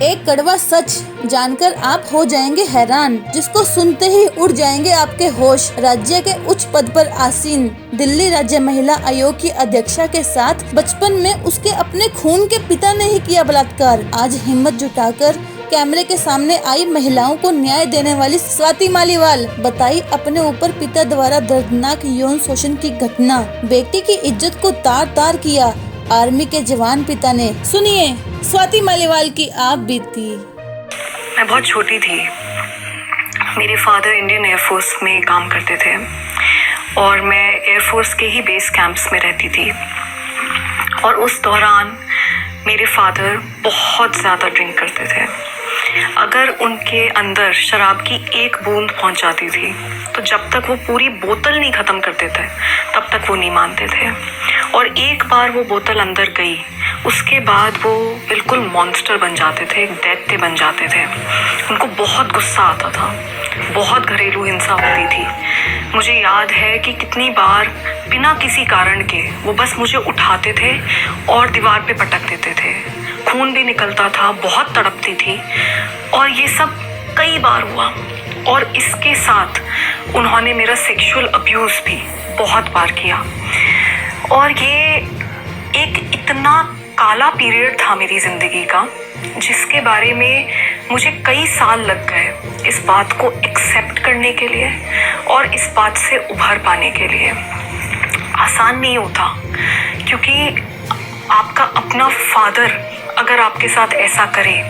एक कड़वा सच जानकर आप हो जाएंगे हैरान, जिसको सुनते ही उड़ जाएंगे आपके होश। राज्य के उच्च पद पर आसीन दिल्ली राज्य महिला आयोग की अध्यक्षा के साथ बचपन में उसके अपने खून के पिता ने ही किया बलात्कार। आज हिम्मत जुटाकर कैमरे के सामने आई महिलाओं को न्याय देने वाली स्वाति मालीवाल बताई अपने ऊपर पिता द्वारा दर्दनाक यौन शोषण की घटना। बेटी की इज्जत को तार तार किया आर्मी के जवान पिता ने। सुनिए स्वाति मालीवाल की आप बीती। मैं बहुत छोटी थी। मेरे फादर इंडियन एयरफोर्स में काम करते थे और मैं एयरफोर्स के ही बेस कैंप्स में रहती थी। और उस दौरान मेरे फादर बहुत ज़्यादा ड्रिंक करते थे। अगर उनके अंदर शराब की एक बूंद पहुंच जाती थी तो जब तक वो पूरी बोतल नहीं ख़त्म करते थे तब तक वो नहीं मानते थे। और एक बार वो बोतल अंदर गई, उसके बाद वो बिल्कुल मॉन्स्टर बन जाते थे, दैत्य बन जाते थे। उनको बहुत गुस्सा आता था, बहुत घरेलू हिंसा होती थी। मुझे याद है कि कितनी बार बिना किसी कारण के वो बस मुझे उठाते थे और दीवार पे पटक देते थे। खून भी निकलता था, बहुत तड़पती थी। और ये सब कई बार हुआ। और इसके साथ उन्होंने मेरा सेक्सुअल अब्यूज़ भी बहुत बार किया। और ये एक इतना काला पीरियड था मेरी ज़िंदगी का, जिसके बारे में मुझे कई साल लग गए इस बात को एक्सेप्ट करने के लिए और इस बात से उभर पाने के लिए। आसान नहीं होता, क्योंकि आपका अपना फादर अगर आपके साथ ऐसा करे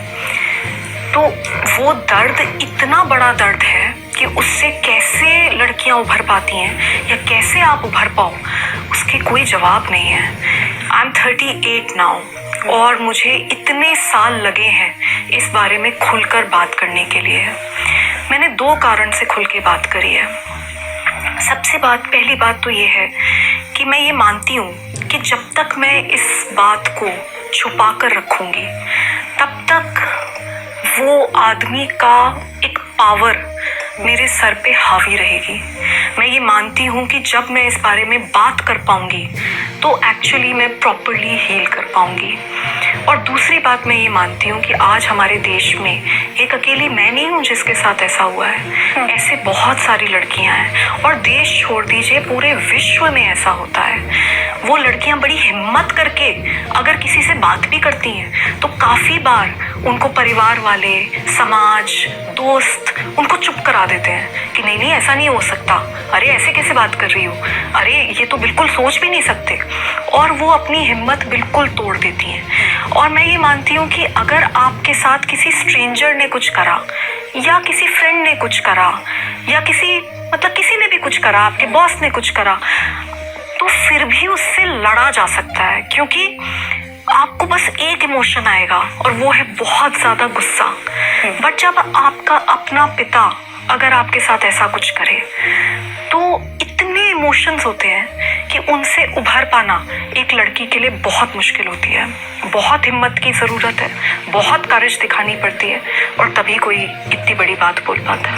तो वो दर्द इतना बड़ा दर्द है कि उससे कैसे लड़कियां उभर पाती हैं या कैसे आप उभर पाओ, उसके कोई जवाब नहीं है। आई एम 38 नाउ और मुझे इतने साल लगे हैं इस बारे में खुलकर बात करने के लिए। मैंने 2 कारण से खुल के बात करी है। पहली बात तो ये है कि मैं ये मानती हूँ कि जब तक मैं इस बात को छुपा कर रखूँगी तब तक वो आदमी का एक पावर मेरे सर पे हावी रहेगी। मैं ये मानती हूँ कि जब मैं इस बारे में बात कर पाऊँगी तो एक्चुअली मैं प्रॉपरली हील कर पाऊँगी। और दूसरी बात मैं ये मानती हूँ कि आज हमारे देश में एक अकेली मैं नहीं हूँ जिसके साथ ऐसा हुआ है। ऐसे बहुत सारी लड़कियाँ हैं और देश छोड़ दीजिए पूरे विश्व में ऐसा होता है। वो लड़कियाँ बड़ी हिम्मत करके अगर किसी से बात भी करती हैं तो काफ़ी बार उनको परिवार वाले, समाज, दोस्त उनको चुप करा देते हैं कि नहीं ऐसा नहीं हो सकता, अरे ऐसे कैसे बात कर रही हो, अरे ये तो बिल्कुल सोच भी नहीं सकते। और वो अपनी हिम्मत बिल्कुल तोड़ देती हैं। और मैं ये मानती हूँ कि अगर आपके साथ किसी स्ट्रेंजर ने कुछ करा या किसी फ्रेंड ने कुछ करा या किसी ने भी कुछ करा, आपके बॉस ने कुछ करा, तो फिर भी उससे लड़ा जा सकता है। क्योंकि आपको बस एक इमोशन आएगा और वो है बहुत ज़्यादा गुस्सा। बट जब आपका अपना पिता अगर आपके साथ ऐसा कुछ करे तो इतने इमोशंस होते हैं कि उनसे उभर पाना एक लड़की के लिए बहुत मुश्किल होती है। बहुत हिम्मत की ज़रूरत है, बहुत करेज दिखानी पड़ती है और तभी कोई इतनी बड़ी बात बोल पाता है।